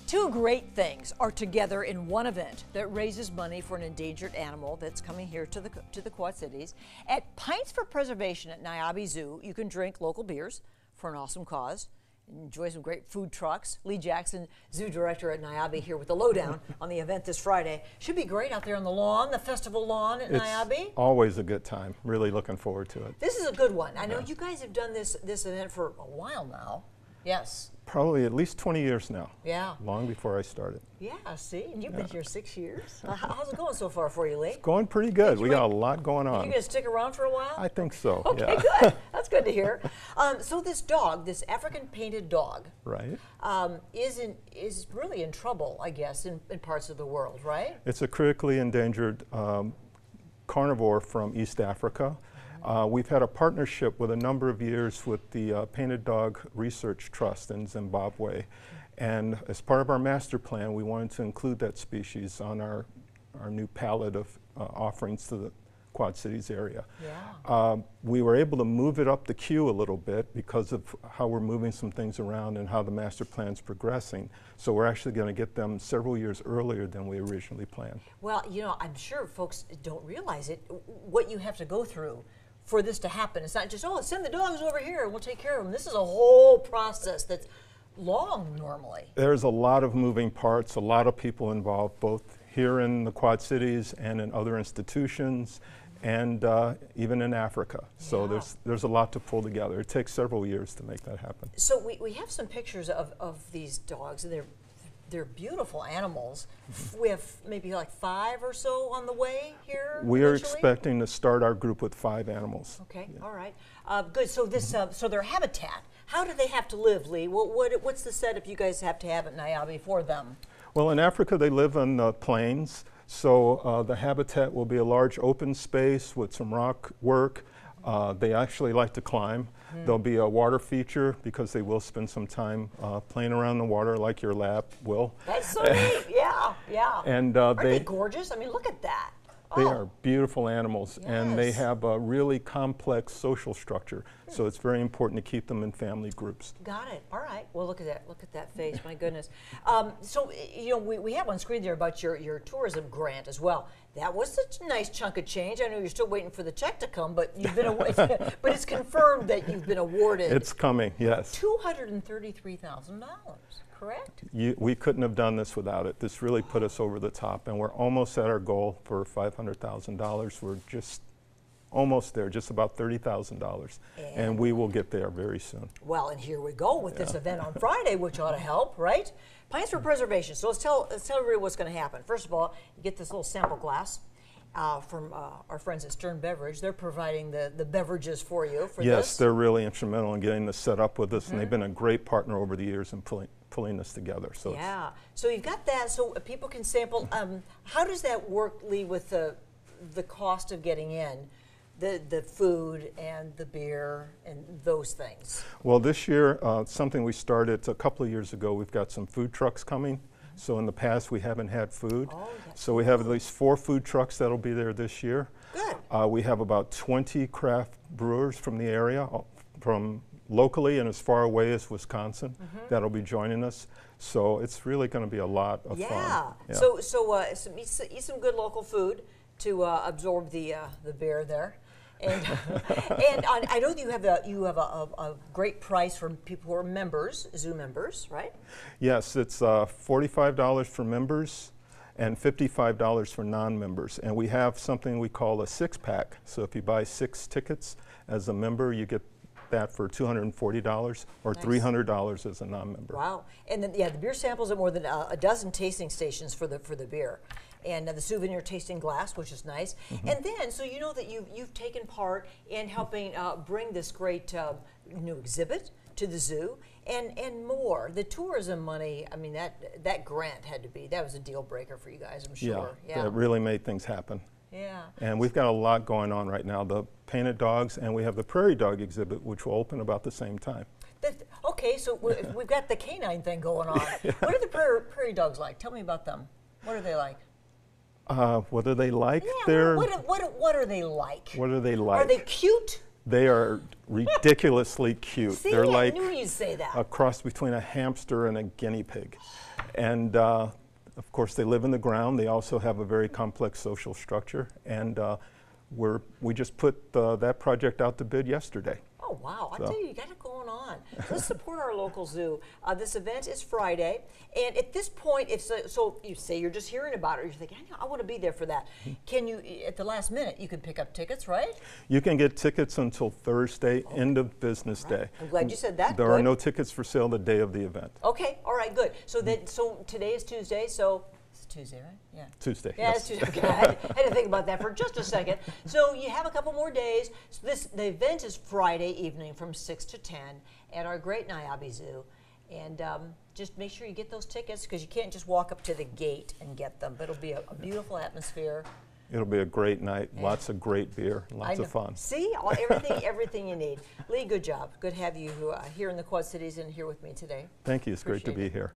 Two great things are together in one event that raises money for an endangered animal that's coming here to the Quad Cities. At Pints for Preservation at Niabi Zoo, you can drink local beers for an awesome cause. Enjoy some great food trucks. Lee Jackson, zoo director at Niabi, here with the lowdown on the event this Friday. Should be great out there on the lawn, the festival lawn at Niabi. Always a good time. Really looking forward to it. This is a good one. I know you guys have done this event for a while now. Yes. Probably at least 20 years now. Yeah. Long before I started. Yeah, see, and you've been here 6 years. How's it going so far for you, Lee? It's going pretty good. We got a lot going on. You going to stick around for a while? I think so. Okay, yeah. Good. That's good to hear. So this dog, this African painted dog, right, is really in trouble, I guess, in parts of the world, right? It's a critically endangered carnivore from East Africa. We've had a partnership with a number of years with the Painted Dog Research Trust in Zimbabwe. And as part of our master plan, we wanted to include that species on our new palette of offerings to the Quad Cities area. Yeah. We were able to move it up the queue a little bit because of how we're moving some things around and how the master plan's progressing. So we're actually going to get them several years earlier than we originally planned. Well, you know, I'm sure folks don't realize it, what you have to go through for this to happen. It's not just, oh, send the dogs over here and we'll take care of them. This is a whole process that's long normally. There's a lot of moving parts, a lot of people involved, both here in the Quad Cities and in other institutions, and even in Africa. So there's a lot to pull together. It takes several years to make that happen. So we have some pictures of these dogs, and they're beautiful animals. We have maybe like 5 or so on the way here. We are expecting to start our group with 5 animals. Okay, yeah. All right, good. So this, so their habitat. How do they have to live, Lee? What's the setup you guys have to have at Niabi for them? Well, in Africa they live on the plains, so the habitat will be a large open space with some rock work. They actually like to climb. There'll be a water feature because they will spend some time playing around the water like your lab will. That's so neat, yeah, yeah. And aren't they gorgeous? I mean, look at that. They are beautiful animals, and they have a really complex social structure, so it's very important to keep them in family groups. Got it. All right. Well, look at that face. My goodness. So you know, we have on screen there about your tourism grant as well. That was such a nice chunk of change. I know you're still waiting for the check to come, but you've been but it's confirmed that you've been awarded. It's coming. Yes. $233,000. Correct? We couldn't have done this without it. This really put us over the top, and we're almost at our goal for $500,000. We're just almost there, just about $30,000, and we will get there very soon. Well, and here we go with this event on Friday, which ought to help, right? Pints for Preservation. So let's tell everybody what's going to happen. First of all, you get this little sample glass from our friends at Stern Beverage. They're providing the beverages for you for this. Yes, they're really instrumental in getting this set up with us, and they've been a great partner over the years in pulling this together. So yeah, so you've got that, so people can sample. How does that work, Lee, with the cost of getting in? The food and the beer and those things? Well, this year, something we started a couple of years ago, we've got some food trucks coming. So in the past, we haven't had food. Oh, so we have at least 4 food trucks that'll be there this year. Good. We have about 20 craft brewers from the area, from locally and as far away as Wisconsin, that'll be joining us. So it's really going to be a lot of fun. Yeah. So eat some good local food to absorb the beer there. And I know that you have a great price for people who are members, zoo members, right? Yes, it's $45 for members and $55 for non-members. And we have something we call a 6-pack. So if you buy 6 tickets as a member, you get that for $240 or $300 as a non-member. Wow. And then, the beer samples at more than a dozen tasting stations for the beer. And the souvenir tasting glass, which is nice. And then, so you know that you've taken part in helping bring this great new exhibit to the zoo and more. The tourism money, I mean, that grant that was a deal breaker for you guys, I'm sure. Yeah, that really made things happen. Yeah. And we've got a lot going on right now. The painted dogs, and we have the prairie dog exhibit, which will open about the same time. Okay, so we've got the canine thing going on. What are the prairie dogs like? Tell me about them. What are they like? What are they like? Yeah, what are they like? What are they like? Are they cute? They are ridiculously cute. See, They're I like knew you'd say that. a cross between a hamster and a guinea pig. And of course, they live in the ground. They also have a very complex social structure. And we just put that project out to bid yesterday. Oh, wow. I tell you, you got it going on. Let's support our local zoo. This event is Friday. And at this point, if so you say you're just hearing about it, or you're thinking, I want to be there for that. Can you, at the last minute, you can pick up tickets, right? You can get tickets until Thursday, end of business day. I'm glad you said that. There are no tickets for sale the day of the event. Okay, all right, good. So so today is Tuesday, so it's Tuesday, right? Yeah. Tuesday. Yeah, yes. it's Tuesday. Okay, I had to think about that for just a second. So you have a couple more days. So the event is Friday evening from 6 to 10 at our great Niabi Zoo. And just make sure you get those tickets, because you can't just walk up to the gate and get them. But it'll be a beautiful atmosphere. It'll be a great night. Yeah. Lots of great beer, lots of fun. See, everything you need. Lee, good job. Good to have you here in the Quad Cities and here with me today. Thank you. It's great to be here.